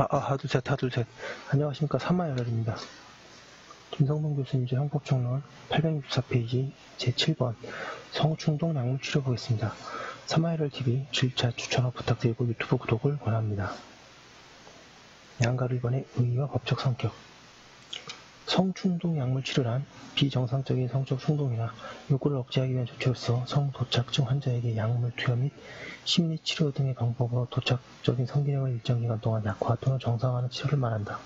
하둘셋. 안녕하십니까. 사마열혈입니다. 김성동 교수님 제 형법정론 864페이지 제7번 성충동 약물 치료 보겠습니다. 사마열혈TV 질차 추천을 부탁드리고 유튜브 구독을 권합니다. 양가루 1번의 의의와 법적 성격. 성충동 약물 치료란 비정상적인 성적 충동이나 욕구를 억제하기 위한 조치로서 성도착증 환자에게 약물 투여 및 심리치료 등의 방법으로 도착적인 성기능을 일정 기간 동안 약화 또는 정상화하는 치료를 말한다.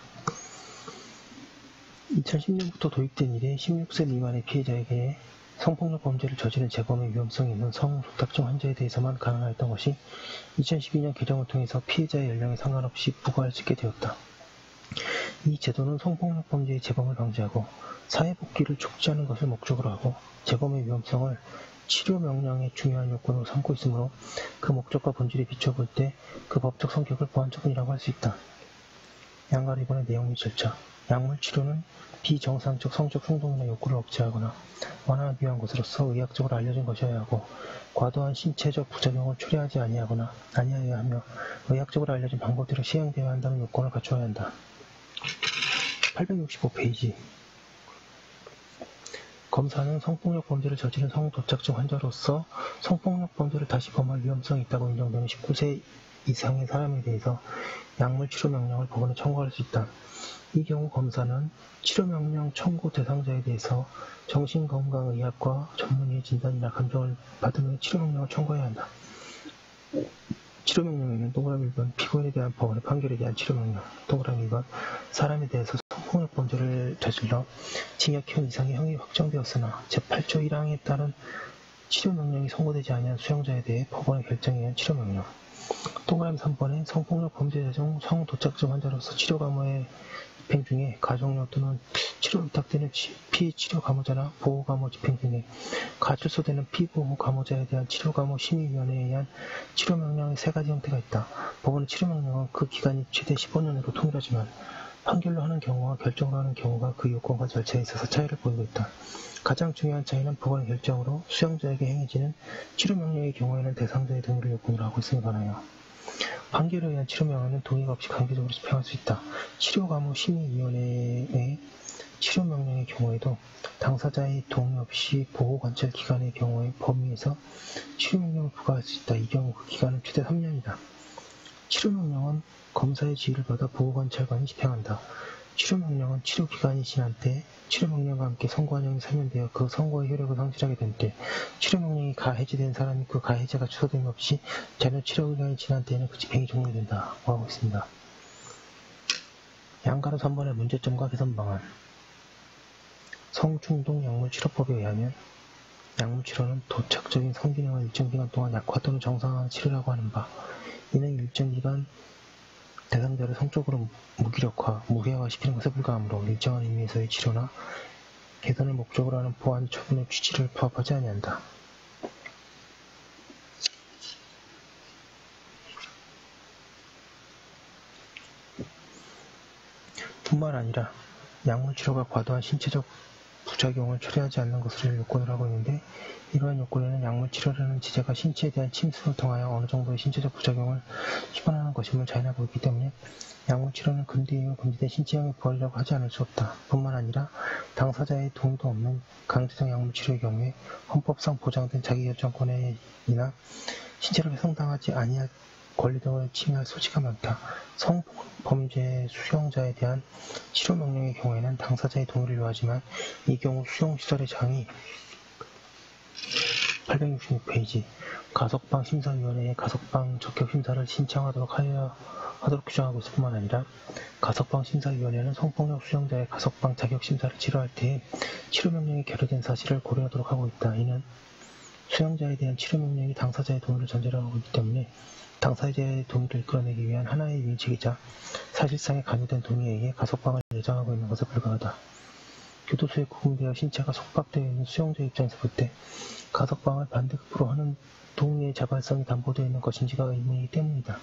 2010년부터 도입된 이래 16세 미만의 피해자에게 성폭력 범죄를 저지른 재범의 위험성이 있는 성도착증 환자에 대해서만 가능하였던 것이 2012년 개정을 통해서 피해자의 연령에 상관없이 부과할 수 있게 되었다. 이 제도는 성폭력 범죄의 재범을 방지하고 사회복귀를 촉진하는 것을 목적으로 하고 재범의 위험성을 치료 명령의 중요한 요건으로 삼고 있으므로 그 목적과 본질에 비춰볼 때 그 법적 성격을 보완 처분이라고 할 수 있다. 양가루 2번의 내용 및 절차. 약물 치료는 비정상적 성적 충동이나 욕구를 억제하거나 완화하기 위한 것으로서 의학적으로 알려진 것이어야 하고 과도한 신체적 부작용을 초래하지 아니하거나 아니하여야 하며 의학적으로 알려진 방법대로 시행되어야 한다는 요건을 갖추어야 한다. 865페이지. 검사는 성폭력 범죄를 저지른 성도착증 환자로서 성폭력 범죄를 다시 범할 위험성이 있다고 인정되는 19세 이상의 사람에 대해서 약물 치료 명령을 법원에 청구할 수 있다. 이 경우 검사는 치료 명령 청구 대상자에 대해서 정신건강의학과 전문의의 진단이나 감정을 받은 후에 치료 명령을 청구해야 한다. 치료 명령에는 동그라미 1번 피고인에 대한 법원의 판결에 대한 치료 명령, 동그라미 2번 사람에 대해서 성폭력 범죄를 저질러 징역형 이상의 형이 확정되었으나 제8조 1항에 따른 치료 명령이 선고되지 아니한 수용자에 대해 법원의 결정에 의한 치료 명령. 동그라미 3번에 성폭력 범죄자 중 성도착증 환자로서 치료 감호의 집행 중에 가족력 또는 치료 위탁되는 피치료 감호자나 보호 감호 집행 중에 가출소되는 피보호 감호자에 대한 치료 감호 심의위원회에 의한 치료 명령의 세 가지 형태가 있다. 법원의 치료 명령은 그 기간이 최대 15년으로 통일하지만 판결로 하는 경우와 결정으로 하는 경우가 그 요건과 절차에 있어서 차이를 보이고 있다. 가장 중요한 차이는 법원의 결정으로 수용자에게 행해지는 치료 명령의 경우에는 대상자의 동의를 요건으로 하고 있음에 관하여 판결에 의한 치료 명령은 동의가 없이 강제적으로 집행할 수 있다. 치료감호심의위원회의 치료 명령의 경우에도 당사자의 동의 없이 보호관찰 기간의 경우의 범위에서 치료 명령을 부과할 수 있다. 이 경우 그 기간은 최대 3년이다. 치료 명령은 검사의 지휘를 받아 보호관찰관이 집행한다. 치료 명령은 치료 기간이 지난 때 치료 명령과 함께 선고안형이 사면되어 그 선고의 효력을 상실하게 된 때 치료 명령이 가해지된 사람이 그 가해자가 취소됨 없이 전혀 치료 기간이 지난 때에는 그 집행이 종료된다. 하고 있습니다. 양가루 3번의 문제점과 개선 방안. 성충동 약물치료법에 의하면 약물치료는 도착적인 성기능을 일정 기간 동안 약화 또는 정상화하는 치료라고 하는 바, 이는 일정 기간 대상자를 성적으로 무기력화, 무해화시키는 것에 불과하므로 일정한 의미에서의 치료나 개선을 목적으로 하는 보완 처분의 취지를 파악하지 아니한다. 뿐만 아니라 약물치료가 과도한 신체적 부작용을 초래하지 않는 것을 요건으로 하고 있는데, 이러한 요건에는 약물치료라는 지제가 신체에 대한 침수를 통하여 어느 정도의 신체적 부작용을 수반하는 것임을 자인하고 있기 때문에 약물치료는 근대 이후 금지된 신체형의 부활이라고 하지 않을 수 없다. 뿐만 아니라 당사자의 동의도 없는 강제적 약물치료의 경우에 헌법상 보장된 자기결정권이나 신체를 훼손당하지 아니할 권리 등을 침해할 소지가 많다. 성범죄 수용자에 대한 치료 명령의 경우에는 당사자의 동의를 요하지만 이 경우 수용시설의 장이 866페이지 가석방 심사위원회의 가석방 적격 심사를 신청하도록 규정하고 있을 뿐만 아니라 가석방 심사위원회는 성폭력 수용자의 가석방 자격 심사를 치료할 때에 치료 명령이 결의된 사실을 고려하도록 하고 있다. 이는 수용자에 대한 치료 명령이 당사자의 동의를 전제로 하고 있기 때문에 당사자의 동의를 이끌어내기 위한 하나의 유인책이자 사실상의 간이된 동의에 의해 가석방을 예정하고 있는 것에 불과하다. 교도소에 구금되어 신체가 속박되어 있는 수용자 입장에서 볼 때 가석방을 반대급부로 하는 동의의 자발성이 담보되어 있는 것인지가 의문이기 때문이다.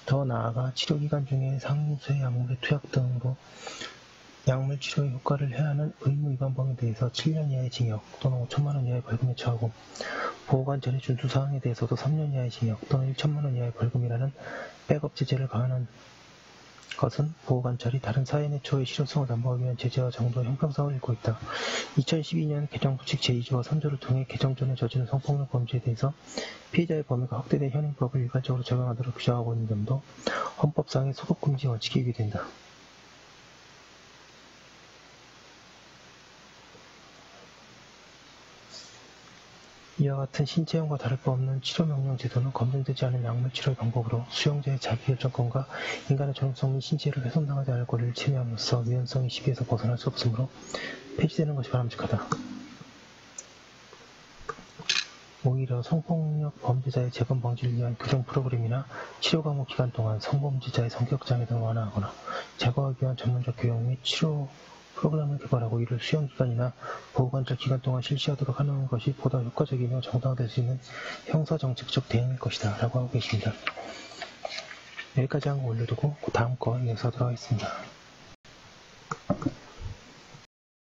더 나아가 치료기간 중에 상수의 약물의 투약 등으로 약물 치료의 효과를 해하는 의무 위반 범에 대해서 7년 이하의 징역 또는 5천만 원 이하의 벌금에 처하고 보호관찰의 준수사항에 대해서도 3년 이하의 징역 또는 1천만 원 이하의 벌금이라는 백업 제재를 가하는 것은 보호관찰이 다른 사회내초의 실효성을 담보하기 위한 제재와 정도 형평성을 잃고 있다. 2012년 개정부 측 제2조와 3조를 통해 개정 전에 저지른 성폭력 범죄에 대해서 피해자의 범위가 확대된 현행법을 일괄적으로 적용하도록 규정하고 있는 점도 헌법상의 소급금지 원칙에 위배된다. 이와 같은 신체형과 다를 바 없는 치료명령 제도는 검증되지 않은 약물 치료의 방법으로 수용자의 자기결정권과 인간의 존엄성 및 신체를 훼손당하지 않을 권리를 침해함으로써 위헌성의 시비에서 벗어날 수 없으므로 폐지되는 것이 바람직하다. 오히려 성폭력 범죄자의 재범 방지를 위한 교정 프로그램이나 치료 감호 기간 동안 성범죄자의 성격 장애 등을 완화하거나 제거하기 위한 전문적 교육 및 치료 프로그램을 개발하고 이를 수용기간이나 보호관찰 기간 동안 실시하도록 하는 것이 보다 효과적이며 정당화될 수 있는 형사정책적 대응일 것이다 라고 하고 계십니다. 여기까지 한 거 올려두고 다음 거 이어서 하도록 하겠습니다.